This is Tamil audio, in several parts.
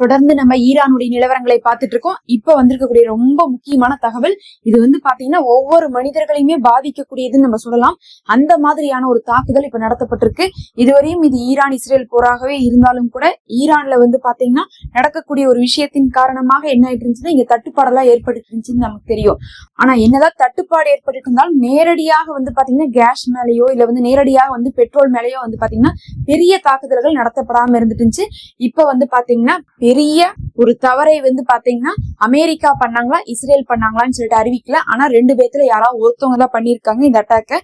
தொடர்ந்து நம்ம ஈரானுடைய நிலவரங்களை பார்த்துட்டு இருக்கோம். இப்ப வந்திருக்கக்கூடிய ரொம்ப முக்கியமான தகவல், இது பாத்தீங்கன்னா ஒவ்வொரு மனிதர்களையுமே பாதிக்கக்கூடியதுன்னு நம்ம சொல்லலாம். அந்த மாதிரியான ஒரு தாக்குதல் இப்ப நடத்தப்பட்டிருக்கு. இதுவரையும் இது ஈரான் இஸ்ரேல் போராகவே இருந்தாலும் கூட ஈரான்ல பாத்தீங்கன்னா நடக்கக்கூடிய ஒரு விஷயத்தின் காரணமாக என்ன ஆயிட்டு இருந்துச்சுன்னா இங்க தட்டுப்பாடெல்லாம் ஏற்பட்டு இருந்துச்சுன்னு நமக்கு தெரியும். ஆனா என்னதான் தட்டுப்பாடு ஏற்பட்டு இருந்தாலும் நேரடியாக பாத்தீங்கன்னா கேஸ் மேலேயோ இல்ல நேரடியாக பெட்ரோல் மேலேயோ பாத்தீங்கன்னா பெரிய தாக்குதல்கள் நடத்தப்படாம இருந்துட்டு இருந்துச்சு. இப்ப பாத்தீங்கன்னா பெரிய ஒரு தவறை பாத்தீங்கன்னா அமெரிக்கா பண்ணாங்களா இஸ்ரேல் பண்ணாங்களான்னு சொல்லிட்டு அறிவிக்கல. ஆனா 2 பேத்துல யாராவது ஒருத்தவங்க தான் பண்ணிருக்காங்க இந்த அட்டாக்க.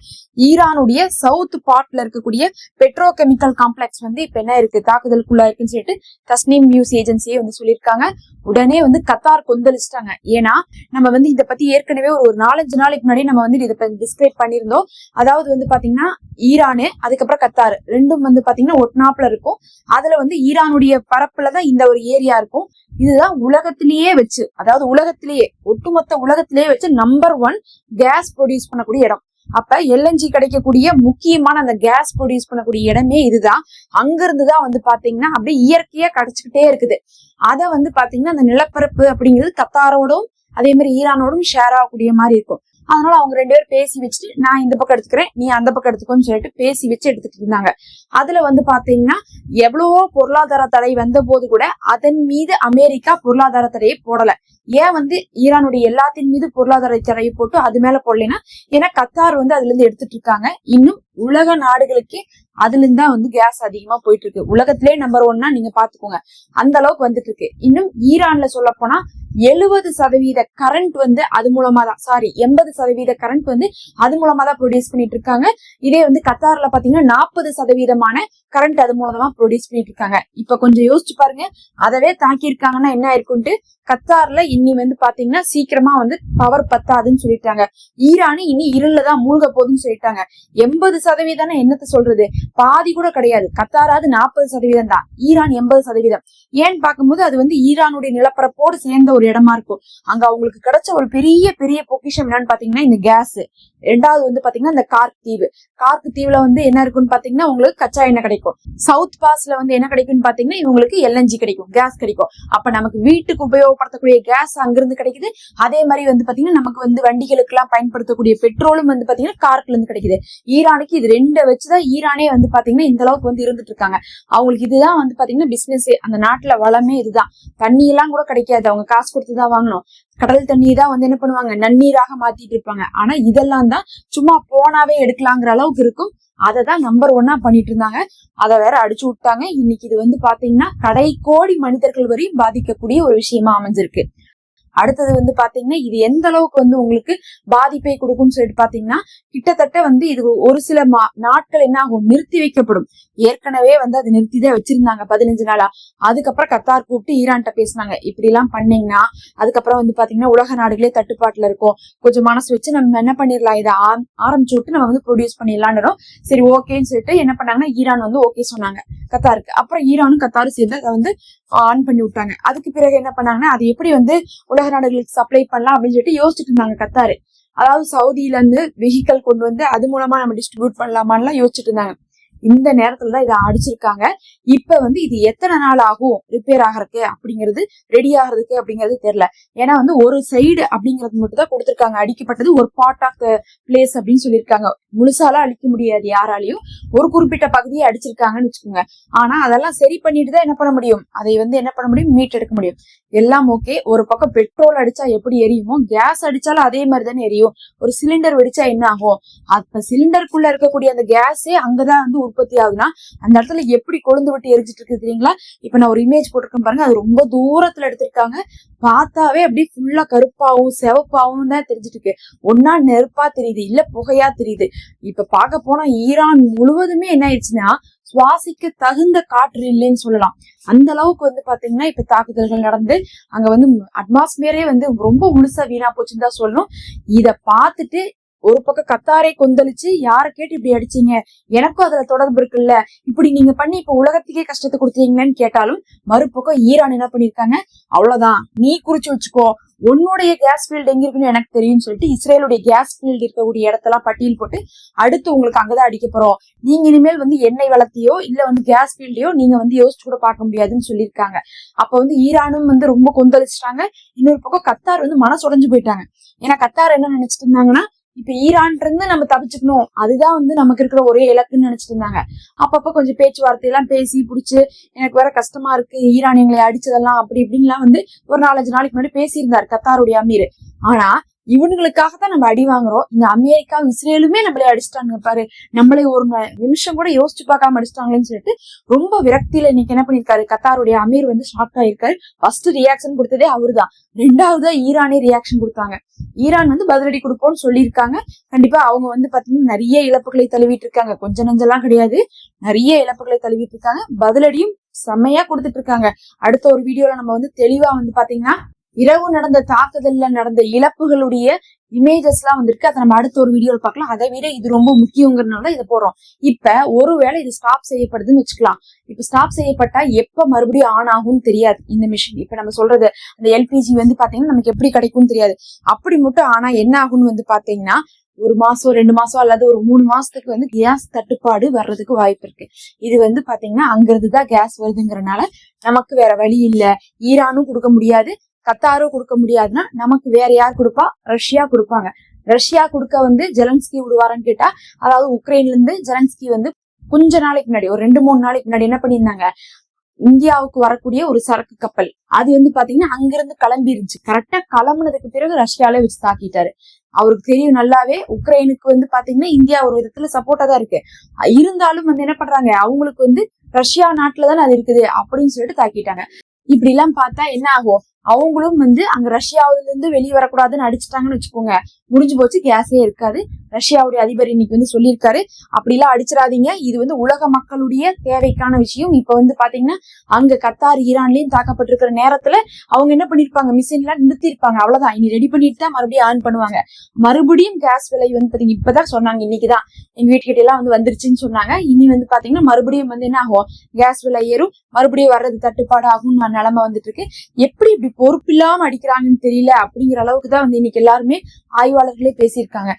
ஈரானுடைய சவுத் பார்ட்ல இருக்கக்கூடிய பெட்ரோ கெமிக்கல் காம்ப்ளெக்ஸ் இப்ப என்ன இருக்கு தாக்குதலுக்குள்ள இருக்குன்னு சொல்லிட்டு தஸ்னீம் நியூஸ் ஏஜென்சியே சொல்லியிருக்காங்க. உடனே கத்தார் கொந்தளிச்சிட்டாங்க. ஏன்னா நம்ம இத பத்தி ஏற்கனவே ஒரு 4-5 நாளைக்கு முன்னாடி நம்ம இதை டிஸ்கிரைப் பண்ணிருந்தோம். அதாவது பாத்தீங்கன்னா ஈரானு அதுக்கப்புறம் கத்தார் ரெண்டும் பாத்தீங்கன்னா ஒட்னாப்ல இருக்கும். அதுல ஈரானுடைய பரப்புலதான் இந்த ஒரு ஏரியா இருக்கும். இதுதான் உலகத்திலேயே வச்சு, அதாவது உலகத்திலேயே ஒட்டுமொத்த உலகத்திலேயே வச்சு நம்பர் 1 கேஸ் ப்ரொடியூஸ் பண்ணக்கூடிய இடம். அப்ப எல்என்ஜி கிடைக்கக்கூடிய முக்கியமான அந்த கேஸ் ப்ரொடியூஸ் பண்ணக்கூடிய இடமே இதுதான். அங்க இருந்துதான் பாத்தீங்கன்னா அப்படியே இயற்கையா கிடைச்சுக்கிட்டே இருக்குது. அத பாத்தீங்கன்னா அந்த நிலப்பரப்பு அப்படிங்கிறது கத்தாரோடும் அதே மாதிரி ஈரானோடும் ஷேர் ஆகக்கூடிய மாதிரி இருக்கும். அதனால அவங்க 2 பேரும் பேசி வச்சுட்டு நான் இந்த பக்கம் எடுத்துக்கிறேன் நீ அந்த பக்கம் எடுத்துக்கோன்னு சொல்லிட்டு பேசி வச்சு எடுத்துட்டு இருந்தாங்க. அதுல பாத்தீங்கன்னா எவ்வளவோ பொருளாதார தடை வந்த போது கூட அதன் மீது அமெரிக்கா பொருளாதார தடையை போடல. ஏன் ஈரானுடைய எல்லாத்தின் மீது பொருளாதார தடையை போட்டு அது மேல போடலைன்னா ஏன்னா கத்தார் அதுல இருந்து எடுத்துட்டு இருக்காங்க. இன்னும் உலக நாடுகளுக்கு அதுல இருந்தா கேஸ் அதிகமா போயிட்டு இருக்கு. உலகத்திலே நம்பர் 1 நீங்க பாத்துக்கோங்க. அந்த அளவுக்கு வந்துட்டு இருக்கு. இன்னும் ஈரான்ல சொல்ல போனா 70% கரண்ட் அது மூலமா தான் 80% கரண்ட் அது மூலமா தான் ப்ரொடியூஸ் பண்ணிட்டு இருக்காங்க. இதே கத்தார்ல பாத்தீங்கன்னா 40% கரண்ட் அது மூலமா ப்ரொடியூஸ் பண்ணிட்டு இருக்காங்க. இப்ப கொஞ்சம் யோசிச்சு பாருங்க, அதவே தாக்கி இருக்காங்கன்னா என்ன ஆயிருக்குன்ட்டு. கத்தார்ல இன்னி பாத்தீங்கன்னா சீக்கிரமா பவர் பத்தாதுன்னு சொல்லிட்டாங்க. ஈரானு இனி இருளதான் மூழ்க போகுதுன்னு சொல்லிட்டாங்க. 80% என்னத்த சொல்றது, பாதி கூட கிடையாது. கத்தாராது 40% தான், ஈரான் 80%. ஏன்னு பார்க்கும்போது அது ஈரானுடைய நிலப்பரப்போடு சேர்ந்த ஒரு இடமா இருக்கும். அங்க அவங்களுக்கு கிடைச்ச ஒரு பெரிய பெரிய பொக்கிஷம் என்னன்னு பாத்தீங்கன்னா இந்த கேஸ். ரெண்டாவது பாத்தீங்கன்னா இந்த கார்க் தீவுல என்ன இருக்குன்னு பாத்தீங்கன்னா உங்களுக்கு கச்சா எண்ணெய் கிடைக்கும். சவுத் பாஸ்ல என்ன கிடைக்கும்னு பாத்தீங்கன்னா இவங்களுக்கு எல்என்ஜி கிடைக்கும், கேஸ் கிடைக்கும். அப்ப நமக்கு வீட்டுக்கு உபயோகப்படுத்தக்கூடிய கேஸ் அங்கிருந்து கிடைக்குது. அதே மாதிரி பாத்தீங்கன்னா நமக்கு வண்டிகளுக்கு எல்லாம் பயன்படுத்தக்கூடிய பெட்ரோலும் பாத்தீங்கன்னா கார்க்ல இருந்து கிடைக்குது. ஈரானுக்கு இது 2 வச்சுதான் ஈரானே பாத்தீங்கன்னா இந்த அளவுக்கு இருந்துட்டு இருக்காங்க. அவங்களுக்கு இதுதான் பாத்தீங்கன்னா பிசினஸ். அந்த நாட்டுல வளமே இதுதான். தண்ணி எல்லாம் கூட கிடைக்காது, அவங்க காசு கொடுத்துதான் வாங்கணும். கடல் தண்ணி தான் என்ன பண்ணுவாங்க நன்னீராக மாத்திட்டு இருப்பாங்க. ஆனா இதெல்லாம் தான் சும்மா போனாவே எடுக்கலாங்கிற அளவுக்கு இருக்கும். அததான் நம்பர் 1 பண்ணிட்டு இருந்தாங்க. அதை வேற அடிச்சு விட்டாங்க. இன்னைக்கு இது பாத்தீங்கன்னா கடைக்கோடி மனிதர்கள் வரையும் பாதிக்கக்கூடிய ஒரு விஷயமா அமைஞ்சிருக்கு. அடுத்தது பாத்தீங்கன்னா இது எந்த அளவுக்கு உங்களுக்கு பாதிப்பை கொடுக்கும்னு சொல்லிட்டு பாத்தீங்கன்னா கிட்டத்தட்ட இது ஒரு சில நாட்கள் என்ன ஆகும், நிறுத்தி வைக்கப்படும். ஏற்கனவே அது நிறுத்திதான் வச்சிருந்தாங்க 15 நாளா. அதுக்கப்புறம் கத்தார் கூப்பிட்டு ஈரான்ட்ட பேசினாங்க, இப்படி எல்லாம் பண்ணீங்கன்னா அதுக்கப்புறம் பாத்தீங்கன்னா உலக நாடுகளே தட்டுப்பாட்டுல இருக்கும், கொஞ்சம் மனசு வச்சு நம்ம என்ன பண்ணிடலாம், இதை ஆரம்பிச்சு விட்டு நம்ம ப்ரொடியூஸ் பண்ணிடலான்னு. சரி ஓகேன்னு சொல்லிட்டு என்ன பண்ணாங்கன்னா ஈரான் ஓகே சொன்னாங்க கத்தாருக்கு. அப்புறம் ஈரானும் கத்தாரும் சேர்ந்து அதை ஆன் பண்ணி விட்டாங்க. அதுக்கு பிறகு என்ன பண்ணாங்கன்னா அது எப்படி உலக நாடுகளுக்கு சப்ளை பண்ணலாம் அப்படின்னு சொல்லிட்டு யோசிச்சுட்டு இருந்தாங்க கத்தாரு. அதாவது சவுதியில இருந்து வெஹிக்கல் கொண்டு அது மூலமா நம்ம டிஸ்ட்ரிபியூட் பண்ணலாமான்லாம் யோசிச்சுட்டு இருந்தாங்க. இந்த நேரத்துலதான் இதை அடிச்சிருக்காங்க. இப்ப இது எத்தனை நாள் ஆகும் ரிப்பேர் ஆகிறதுக்கு அப்படிங்கிறது, ரெடி ஆகிறதுக்கு அப்படிங்கிறது தெரியல. ஏன்னா ஒரு சைடு அப்படிங்கிறது மட்டும் தான் கொடுத்திருக்காங்க, அடிக்கப்பட்டது ஒரு பார்ட் ஆஃப் த பிளேஸ் அப்படின்னு சொல்லியிருக்காங்க. முழுசாலாம் அழிக்க முடியாது யாராலையும், ஒரு குறிப்பிட்ட பகுதியை அடிச்சிருக்காங்கன்னு வச்சுக்கோங்க. ஆனா அதெல்லாம் சரி பண்ணிட்டு தான் என்ன பண்ண முடியும், அதை என்ன பண்ண முடியும், மீட் எடுக்க முடியும். எல்லாம் ஓகே. ஒரு பக்கம் பெட்ரோல் அடிச்சா எப்படி எரியுமோ கேஸ் அடிச்சாலும் அதே மாதிரி தானே எரியும். ஒரு சிலிண்டர் வெடிச்சா என்ன ஆகும், அப்ப சிலிண்டருக்குள்ள இருக்கக்கூடிய அந்த கேஸே அங்கதான் உற்பத்தி ஆகுதுன்னா அந்த இடத்துல எப்படி கொழுந்து விட்டு எரிஞ்சிட்டு இருக்கு தெரியுங்களா? இப்ப நான் ஒரு இமேஜ் போட்டிருக்கேன் பாருங்க, அது ரொம்ப தூரத்துல எடுத்திருக்காங்க. பார்த்தாவே அப்படியே ஃபுல்லா கருப்பாவும் செவப்பாவும் தான் தெரிஞ்சிட்டு இருக்கு. ஒன்னா நெருப்பா தெரியுது, இல்ல புகையா தெரியுது. இப்ப பார்க்க போனா ஈரான் முழுவதுமே என்ன ஆயிடுச்சுன்னா சுவாசிக்க தகுந்த காற்று இல்லைன்னு சொல்லலாம். அந்த அளவுக்கு பாத்தீங்கன்னா இப்ப தாக்குதல்கள் நடந்து அங்க அட்மாஸ்பியரே ரொம்ப முழுசா வீணா போச்சுன்னு தான் சொல்லணும். இத பார்த்துட்டு ஒரு பக்கம் கத்தாரை கொந்தளிச்சு யார கேட்டு இப்படி அடிச்சீங்க, எனக்கும் அதுல தொடர்பு இருக்குல்ல, இப்படி நீங்க பண்ணி இப்ப உலகத்துக்கே கஷ்டத்தை கொடுத்தீங்களேன்னு கேட்டாலும் மறுபக்கம் ஈரான் என்ன பண்ணிருக்காங்க, அவ்வளவுதான் நீ குறிச்சு வச்சுக்கோ, உன்னுடைய கேஸ் ஃபீல்டு எங்க இருக்குன்னு எனக்கு தெரியும்னு சொல்லிட்டு இஸ்ரேலுடைய கேஸ் ஃபீல்டு இருக்கக்கூடிய இடத்தெல்லாம் பட்டியல் போட்டு அடுத்து உங்களுக்கு அங்கதான் அடிக்க போறோம், நீங்க இனிமேல் எண்ணெய் வளத்தையோ இல்ல கேஸ் ஃபீல்டையோ நீங்க யோசிச்சு கூட பார்க்க முடியாதுன்னு சொல்லியிருக்காங்க. அப்ப ஈரானும் ரொம்ப கொந்தளிச்சிட்டாங்க. இன்னொரு பக்கம் கத்தார் மனசு உடைஞ்சு போயிட்டாங்க. ஏன்னா கத்தார் என்ன நினைச்சிட்டு இருந்தாங்கன்னா, இப்ப ஈரான்ல இருந்து நம்ம தப்பிச்சுக்கணும், அதுதான் நமக்கு இருக்கிற ஒரே இலக்குன்னு நினைச்சிட்டு இருந்தாங்க. அப்பப்ப கொஞ்சம் பேச்சுவார்த்தை எல்லாம் பேசி புடிச்சு, எனக்கு வேற கஷ்டமா இருக்கு, ஈரான் எங்களை அடிச்சதெல்லாம் அப்படி இப்படின்லாம் ஒரு 4-5 நாளைக்கு முன்னாடி பேசியிருந்தாரு கத்தாருடைய அமீர். ஆனா இவனுங்களுக்காக தான் நம்ம அடி வாங்குறோம், இந்த அமெரிக்கா இஸ்ரேலுமே நம்மளே அடிச்சிட்டாங்க பாரு, நம்மளே ஒரு நிமிஷம் கூட யோசிச்சு பார்க்காம அடிச்சிட்டாங்களேன்னு சொல்லிட்டு ரொம்ப விரக்தியில இன்னைக்கு என்ன பண்ணிருக்காரு கத்தாருடைய அமீர் ஷாக் ஆயிருக்காரு. ஃபர்ஸ்ட் ரியாக்ஷன் கொடுத்ததே அவருதான். 2வது ஈரானே ரியாக்ஷன் கொடுத்தாங்க. ஈரான் பதிலடி கொடுப்போம்னு சொல்லியிருக்காங்க. கண்டிப்பா அவங்க பாத்தீங்கன்னா நிறைய இழப்புகளை தழுவிட்டு இருக்காங்க, கொஞ்சம் நஞ்செல்லாம் கிடையாது, நிறைய இழப்புகளை தழுவிட்டு இருக்காங்க. பதிலடியும் செம்மையா கொடுத்துட்டு இருக்காங்க. அடுத்த ஒரு வீடியோல நம்ம தெளிவா பாத்தீங்கன்னா இரவு நடந்த தாக்குதல்ல நடந்த இழப்புகளுடைய இமேஜஸ் எல்லாம் வந்திருக்கு. அதை நம்ம அடுத்த ஒரு வீடியோல பார்க்கலாம். அதை விட இது ரொம்ப முக்கியங்கிறதுனால இதை போடுறோம். இப்ப ஒருவேளை இது ஸ்டாப் செய்யப்படுதுன்னு வச்சுக்கலாம். இப்ப ஸ்டாப் செய்யப்பட்டா எப்ப மறுபடியும் ஆன் ஆகும்னு தெரியாது இந்த மிஷின். இப்ப நம்ம சொல்றது அந்த எல்பிஜி பாத்தீங்கன்னா நமக்கு எப்படி கிடைக்கும்னு தெரியாது. அப்படி மட்டும் ஆனா என்ன ஆகும்னு பாத்தீங்கன்னா 1 மாசம் 2 மாசம் அல்லது ஒரு 3 மாசத்துக்கு கேஸ் தட்டுப்பாடு வர்றதுக்கு வாய்ப்பு இருக்கு. இது பாத்தீங்கன்னா அங்கிருந்துதான் கேஸ் வருதுங்கிறதுனால நமக்கு வேற வழி இல்ல. ஈரானும் கொடுக்க முடியாது, கத்தாரும் கொடுக்க முடியாதுன்னா நமக்கு வேற யார் கொடுப்பா, ரஷ்யா கொடுப்பாங்க. ரஷ்யா கொடுக்க ஜெலன்ஸ்கி விடுவாரான்னு கேட்டா, அதாவது உக்ரைன்ல இருந்து ஜெலன்ஸ்கி கொஞ்ச நாளைக்கு முன்னாடி ஒரு 2-3 நாளைக்கு முன்னாடி என்ன பண்ணியிருந்தாங்க, இந்தியாவுக்கு வரக்கூடிய ஒரு சரக்கு கப்பல் அது பாத்தீங்கன்னா அங்கிருந்து கிளம்பி இருந்துச்சு. கரெக்டா கிளம்புனதுக்கு பிறகு ரஷ்யாலே வச்சு தாக்கிட்டாரு. அவருக்கு தெரியும் நல்லாவே உக்ரைனுக்கு பாத்தீங்கன்னா இந்தியா ஒரு விதத்துல சப்போர்ட்டா தான் இருக்கு. இருந்தாலும் என்ன பண்றாங்க, அவங்களுக்கு ரஷ்யா நாட்டுலதானே அது இருக்குது அப்படின்னு சொல்லிட்டு தாக்கிட்டாங்க. இப்படி எல்லாம் பார்த்தா என்ன ஆகும், அவங்களும் அங்க ரஷ்யாவில இருந்து வெளியே வரக்கூடாதுன்னு அடிச்சுட்டாங்கன்னு வச்சுக்கோங்க, முடிஞ்சு போச்சு, கேஸே இருக்காது. ரஷ்யாவுடைய அதிபர் இன்னைக்கு சொல்லியிருக்காரு, அப்படி எல்லாம் அடிச்சிடாதீங்க, இது உலக மக்களுடைய தேவைக்கான விஷயம். இப்ப பாத்தீங்கன்னா அங்க கத்தார் ஈரான்லயும் தாக்கப்பட்டிருக்கிற நேரத்துல அவங்க என்ன பண்ணிருப்பாங்க, மிஷின் எல்லாம் நிறுத்திருப்பாங்க, அவ்வளவுதான், இனி ரெடி பண்ணிட்டு தான் மறுபடியும் ஆன் பண்ணுவாங்க. மறுபடியும் கேஸ் விலை பாத்தீங்க இப்பதான் சொன்னாங்க, இன்னைக்குதான் எங்க வீட்டுக்கிட்ட எல்லாம் வந்துருச்சுன்னு சொன்னாங்க. இனி பாத்தீங்கன்னா மறுபடியும் என்ன ஆகும், கேஸ் விலை ஏறும், மறுபடியும் வர்றது தட்டுப்பாடு ஆகும் நிலைமை வந்துட்டு இருக்கு. எப்படி இப்படி பொறுப்பில்லாம அடிக்கிறாங்கன்னு தெரியல அப்படிங்கிற அளவுக்கு தான் இன்னைக்கு எல்லாருமே ஆய்வாளர்களே பேசியிருக்காங்க.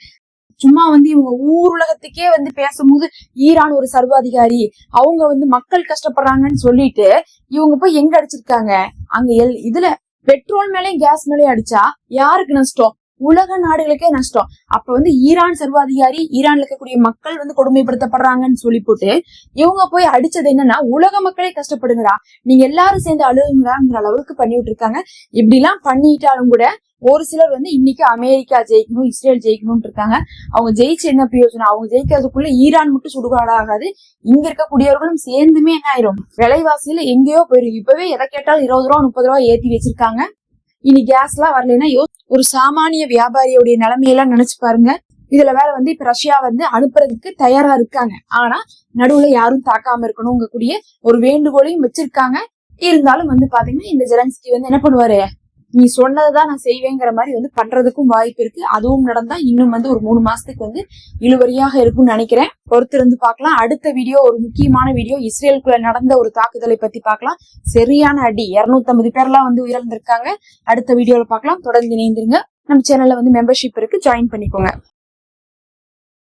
சும்மா இவங்க ஊர் உலகத்துக்கே பேசும்போது ஈரான் ஒரு சர்வாதிகாரி, அவங்க மக்கள் கஷ்டப்படுறாங்கன்னு சொல்லிட்டு இவங்க போய் எங்க அடிச்சிருக்காங்க, அங்க இதுல பெட்ரோல் மேலேயும் கேஸ் மேலேயும் அடிச்சா யாருக்கு நஷ்டம், உலக நாடுகளுக்கே நஷ்டம். அப்ப ஈரான் சர்வாதிகாரி, ஈரான்ல இருக்கக்கூடிய மக்கள் கொடுமைப்படுத்தப்படுறாங்கன்னு சொல்லி போட்டு இவங்க போய் அடிச்சது என்னன்னா, உலக மக்களே கஷ்டப்படுங்கடா, நீங்க எல்லாரும் சேர்ந்து அழுகுங்கடாங்கிற அளவுக்கு பண்ணி விட்டு இருக்காங்க. இப்படி எல்லாம் பண்ணிட்டாலும் கூட ஒரு சிலர் இன்னைக்கு அமெரிக்கா ஜெயிக்கணும், இஸ்ரேல் ஜெயிக்கணும்னு இருக்காங்க. அவங்க ஜெயிச்சு என்ன பிரயோஜனம், அவங்க ஜெயிக்கிறதுக்குள்ள ஈரான் மட்டும் சுடுகாடாகாது, இங்க இருக்கக்கூடியவர்களும் சேர்ந்துமே என்ன ஆயிரும், விலைவாசியில எங்கேயோ போயிரும். இப்பவே எதை கேட்டாலும் 20 ரூபா 30 ரூபா ஏத்தி வச்சிருக்காங்க. இனி கேஸ் எல்லாம் வரலைன்னா ஒரு சாமானிய வியாபாரியோடைய நிலைமையெல்லாம் நினைச்சு பாருங்க. இதுல வேற இப்ப ரஷ்யா அனுப்புறதுக்கு தயாரா இருக்காங்க. ஆனா நடுவுல யாரும் தாக்காம இருக்கணும்ங்க கூடிய ஒரு வேண்டுகோளையும் வச்சிருக்காங்க. இருந்தாலும் பாத்தீங்கன்னா இந்த ஜெலன்ஸ்கி என்ன பண்ணுவாரு, நீ சொன்னதுதான் நான் செய்வேங்கிற மாதிரி பண்றதுக்கும் வாய்ப்பு இருக்கு. அதுவும் நடந்தா இன்னும் ஒரு 3 மாசத்துக்கு இழுவரியாக இருக்கும்னு நினைக்கிறேன். பொறுத்திருந்து பார்க்கலாம். அடுத்த வீடியோ ஒரு முக்கியமான வீடியோ, இஸ்ரேலுக்குள்ள நடந்த ஒரு தாக்குதலை பத்தி பார்க்கலாம். சரியான அடி, 250 பேர்லாம் உயிரிழந்திருக்காங்க. அடுத்த வீடியோல பார்க்கலாம். தொடர்ந்து இணைந்திருங்க. நம்ம சேனல்ல மெம்பர்ஷிப் இருக்கு, ஜாயின் பண்ணிக்கோங்க.